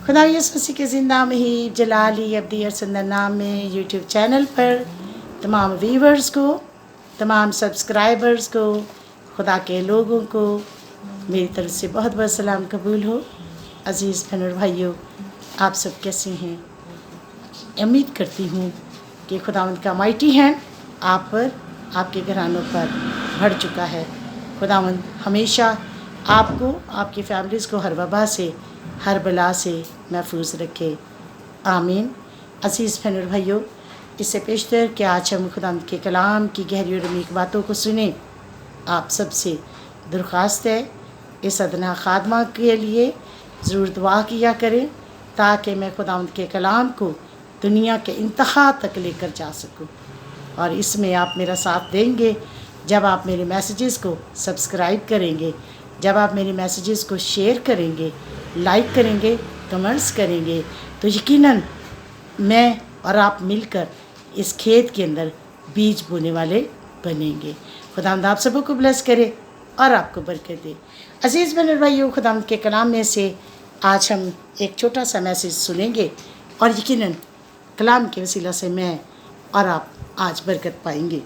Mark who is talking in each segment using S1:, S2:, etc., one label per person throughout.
S1: खुदा यसु मसीह के ज़िंदा में ही जलाली अब्दी और सुंदर नाम में यूट्यूब चैनल पर तमाम व्यूवर्स को, तमाम सब्सक्राइबर्स को, खुदा के लोगों को मेरी तरफ से बहुत बहुत सलाम कबूल हो। अज़ीज़ बहनों और भाइयों, आप सब कैसे हैं? उम्मीद करती हूँ कि खुदावंद का माइटी हैंड आप पर, आपके घरानों पर बढ़ चुका है। खुदावंद हमेशा आपको, आपकी फैमिलीज़ को हर वबा से, हर बला से महफूज रखे। आमीन। अज़ीज़ बहनों और भाइयों, इससे पेशतर कि आज हम खुदावंद के कलाम की गहरी और अमीक बातों को सुने, आप सबसे दरख्वास्त है इस अदना खादमा के लिए ज़रूर दुआ किया करें ताकि मैं खुदावंद के कलाम को दुनिया के इंतहा तक लेकर जा सकूं। और इसमें आप मेरा साथ देंगे जब आप मेरे मैसेजेस को सब्सक्राइब करेंगे, जब आप मेरे मैसेजेस को शेयर करेंगे, लाइक करेंगे, कमेंट्स करेंगे, तो यकीनन मैं और आप मिलकर इस खेत के अंदर बीज बोने वाले बनेंगे। खुदावंद आप सबों को ब्लेस करे और आपको बरकत दे। अज़ीज़ बहनों और भाइयों, खुदावंद के कलाम में से आज हम एक छोटा सा मैसेज सुनेंगे और यकीनन कलाम के वसीला से मैं और आप आज बरकत पाएंगे।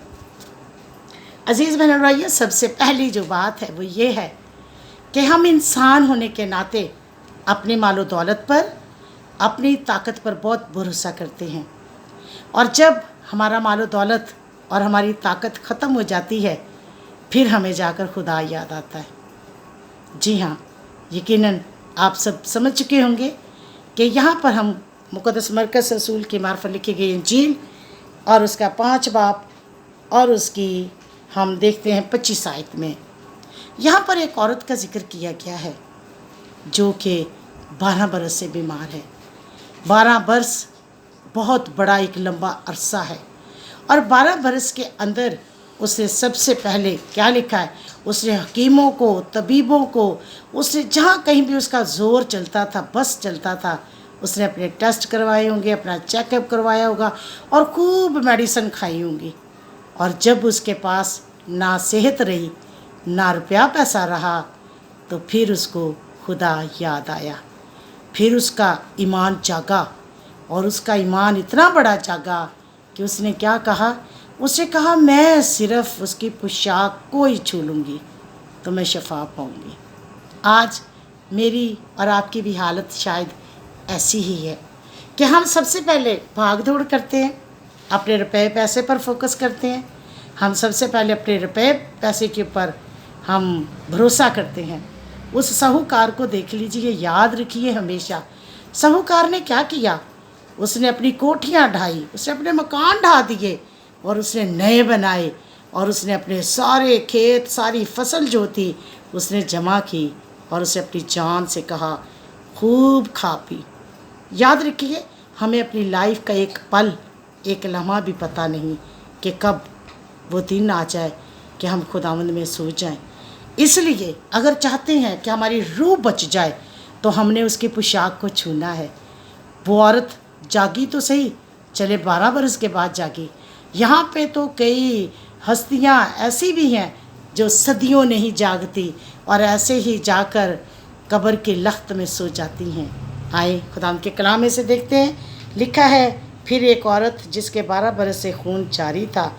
S1: अज़ीज़ बहनों और भाइयों, सबसे पहली जो बात है वो ये है कि हम इंसान होने के नाते अपने मालो दौलत पर, अपनी ताकत पर बहुत भरोसा करते हैं, और जब हमारा मालो दौलत और हमारी ताकत ख़त्म हो जाती है फिर हमें जाकर खुदा याद आता है। जी हाँ, यकीनन आप सब समझ चुके होंगे कि यहाँ पर हम मुक़द्दस मरकज़ रसूल की मार्फत लिखी गई इंजील और उसका 5 बाब और उसकी हम देखते हैं 25 आयत में यहाँ पर एक औरत का जिक्र किया गया है जो कि 12 बरस से बीमार है। 12 बरस बहुत बड़ा एक लंबा अरसा है, और 12 बरस के अंदर उसने सबसे पहले क्या लिखा है, उसने हकीमों को, तबीबों को, उसने जहाँ कहीं भी उसका ज़ोर चलता था, बस चलता था, उसने अपने टेस्ट करवाए होंगे, अपना चेकअप करवाया होगा और खूब मेडिसिन खाई होंगी। और जब उसके पास ना सेहत रही, ना रुपया पैसा रहा, तो फिर उसको खुदा याद आया। फिर उसका ईमान जागा, और उसका ईमान इतना बड़ा जागा कि उसने क्या कहा, उसने कहा मैं सिर्फ़ उसकी पोशाक को ही छू लूँगी तो मैं शफा पाऊँगी। आज मेरी और आपकी भी हालत शायद ऐसी ही है कि हम सबसे पहले भाग दौड़ करते हैं, अपने रुपए पैसे पर फोकस करते हैं। हम सबसे पहले अपने रुपए पैसे के ऊपर हम भरोसा करते हैं। उस साहूकार को देख लीजिए, याद रखिए हमेशा, साहूकार ने क्या किया, उसने अपनी कोठियाँ ढाई, उसने अपने मकान ढा दिए और उसने नए बनाए, और उसने अपने सारे खेत, सारी फसल जो थी उसने जमा की, और उसे अपनी जान से कहा खूब खा पी। याद रखिए, हमें अपनी लाइफ का एक पल, एक लम्हा भी पता नहीं कि कब वो दिन आ जाए कि हम खुदावंद में सो जाएं। इसलिए अगर चाहते हैं कि हमारी रूह बच जाए तो हमने उसकी पोशाक को छूना है। वो औरत जागी तो सही, चले 12 बरस के बाद जागी। यहाँ पे तो कई हस्तियाँ ऐसी भी हैं जो सदियों नहीं जागती और ऐसे ही जाकर कब्र के लख्त में सो जाती हैं। आए खुदाम के कलाम में से देखते हैं, लिखा है, फिर एक औरत जिसके 12 बरस से खून जारी था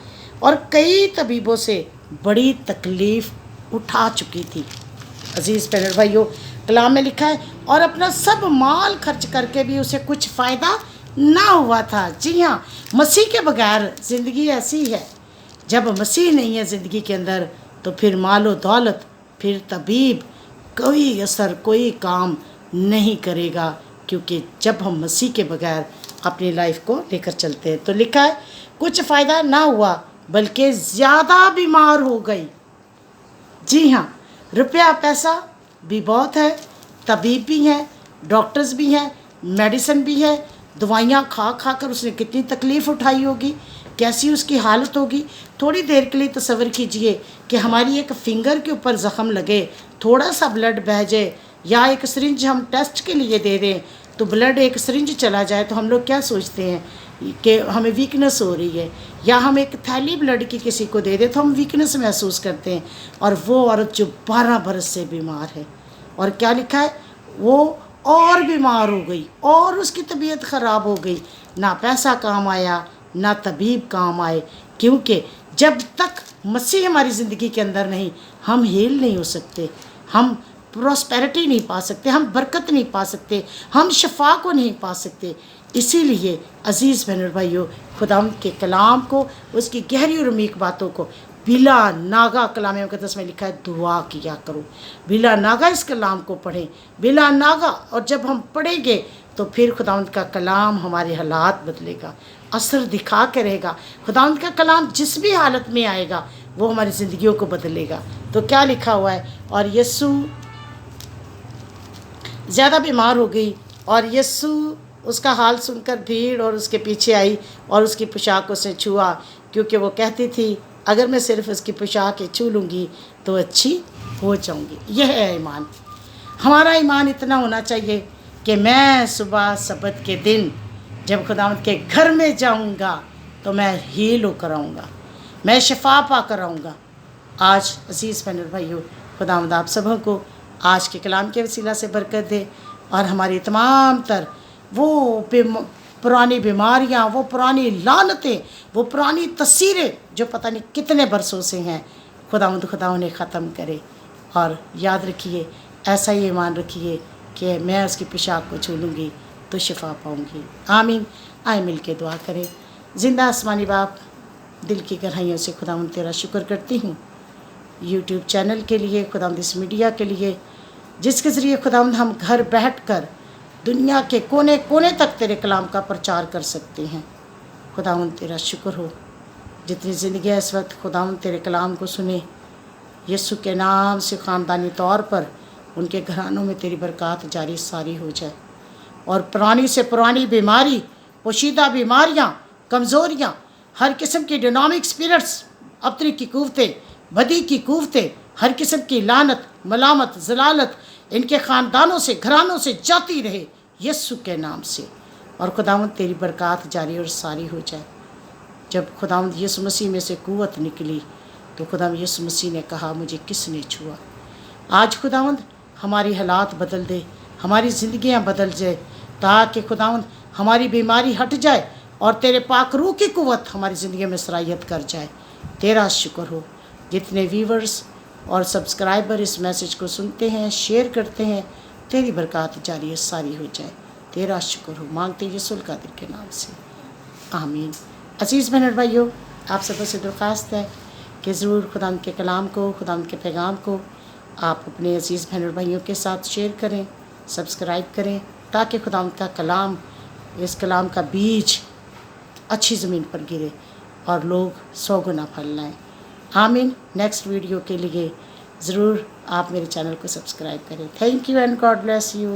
S1: और कई तबीबों से बड़ी तकलीफ़ उठा चुकी थी। अज़ीज़ बहनों भाइयों, कलाम में लिखा है, और अपना सब माल खर्च करके भी उसे कुछ फ़ायदा ना हुआ था। जी हाँ, मसीह के बगैर ज़िंदगी ऐसी है, जब मसीह नहीं है ज़िंदगी के अंदर तो फिर मालो दौलत, फिर तबीब, कोई असर, कोई काम नहीं करेगा, क्योंकि जब हम मसीह के बगैर अपनी लाइफ को लेकर चलते हैं। तो लिखा है कुछ फ़ायदा ना हुआ बल्कि ज़्यादा बीमार हो गई। जी हाँ, रुपया पैसा भी बहुत है, तबीब भी हैं, डॉक्टर्स भी हैं, मेडिसिन भी है, दवाइयाँ खा खा कर उसने कितनी तकलीफ़ उठाई होगी, कैसी उसकी हालत होगी। थोड़ी देर के लिए तसव्वुर कीजिए कि हमारी एक फिंगर के ऊपर ज़ख़म लगे, थोड़ा सा ब्लड बह जाए, या एक सिरिंज हम टेस्ट के लिए दे दें तो ब्लड एक सिरिंज चला जाए, तो हम लोग क्या सोचते हैं कि हमें वीकनेस हो रही है, या हम एक थैली ब्लड की किसी को दे दें तो हम वीकनेस महसूस करते हैं। और वो औरत जो 12 बरस से बीमार है, और क्या लिखा है, वो और बीमार हो गई और उसकी तबीयत ख़राब हो गई, ना पैसा काम आया ना तबीब काम आए, क्योंकि जब तक मसीह हमारी ज़िंदगी के अंदर नहीं, हम हील नहीं हो सकते, हम प्रॉस्पेरिटी नहीं पा सकते, हम बरकत नहीं पा सकते, हम शफा को नहीं पा सकते। इसीलिए अज़ीज़ बहन और भाइयों, खुदावंद के कलाम को, उसकी गहरी और अमीक बातों को बिला नागा, कलाम मुक़द्दस में लिखा है दुआ किया करो, बिला नागा इस कलाम को पढ़ें, बिला नागा। और जब हम पढ़ेंगे तो फिर खुदावंद का कलाम हमारे हालात बदलेगा, असर दिखा के रहेगा। खुदावंद का कलाम जिस भी हालत में आएगा वो हमारी ज़िंदगियों को बदलेगा। तो क्या लिखा हुआ है, और यस्सु ज़्यादा बीमार हो गई और यस्सु उसका हाल सुनकर भीड़ और उसके पीछे आई और उसकी पोशाक उसने छुआ, क्योंकि वो कहती थी अगर मैं सिर्फ उसकी पोशाक छू लूँगी तो अच्छी हो जाऊँगी। यह है ईमान। हमारा ईमान इतना होना चाहिए कि मैं सुबह सब्त के दिन जब खुदावंद के घर में जाऊँगा तो मैं हील होकर आऊँगा, मैं शफा पा कर आऊँगा। आज अज़ीज़ बहन और भाइयों, खुदावंद आप सबों को आज के कलाम के वसीला से बरकत दे और हमारी तमाम तर वो पुरानी बीमारियाँ, वो पुरानी लानतें, वो पुरानी तस्वीरें जो पता नहीं कितने बरसों से हैं, खुदा उन्हें ख़त्म करे। और याद रखिए, ऐसा ही ईमान रखिए कि मैं उसकी पोशाक को छू लूँगी तो शिफा पाऊँगी। आमीन। आए मिल के दुआ करें। ज़िंदा आसमानी बाप, दिल की गहराइयों से खुदावंद तेरा शुक्र करती हूँ यूट्यूब चैनल के लिए, खुदावंद इस मीडिया के लिए, जिसके ज़रिए खुदावंद हम घर बैठ कर दुनिया के कोने कोने तक तेरे कलाम का प्रचार कर सकते हैं। खुदावंद तेरा शुक्र हो। जितनी ज़िंदगी इस वक्त खुदावंद तेरे कलाम को सुने, यीशु के नाम से ख़ानदानी तौर पर उनके घरानों में तेरी बरकत जारी सारी हो जाए और पुरानी से पुरानी बीमारी, पोशीदा बीमारियाँ, कमज़ोरियाँ, हर किस्म की डायनामिक स्पिरिट्स, अपनी की कुव्वतें, बदी की कुव्वतें, हर किस्म की लानत, मलामत, जलालत इनके ख़ानदानों से, घरानों से जाती रहे यीशु के नाम से। और खुदावंद तेरी बरकत जारी और सारी हो जाए। जब खुदावंद यीशु मसीह में से कुव्वत निकली तो खुदावंद यीशु मसीह ने कहा मुझे किसने छुआ। आज खुदावंद हमारी हालात बदल दे, हमारी ज़िंदगियाँ बदल जाए, ताकि खुदावंद हमारी बीमारी हट जाए और तेरे पाक रूह की कुव्वत हमारी ज़िंदगी में सराहियत कर जाए। तेरा शुक्र हो। जितने व्यूवर्स और सब्सक्राइबर इस मैसेज को सुनते हैं, शेयर करते हैं, तेरी बरकत जारी सारी हो जाए। तेरा शुक्र हो। मांगते यीशुल कादिर के नाम से, आमीन। अज़ीज़ बहन भाइयों, आप सबों से दरख्वास्त है कि ज़रूर खुदावंद के कलाम को, खुदावंद के पैगाम को आप अपने अज़ीज़ बहन भाइयों के साथ शेयर करें, सब्सक्राइब करें, ताकि खुदावंद का कलाम, इस कलाम का बीज अच्छी ज़मीन पर गिरे और लोग 100 गुना फल लाएँ। आमीन। नेक्स्ट वीडियो के लिए ज़रूर आप मेरे चैनल को सब्सक्राइब करें। Thank you and God bless you.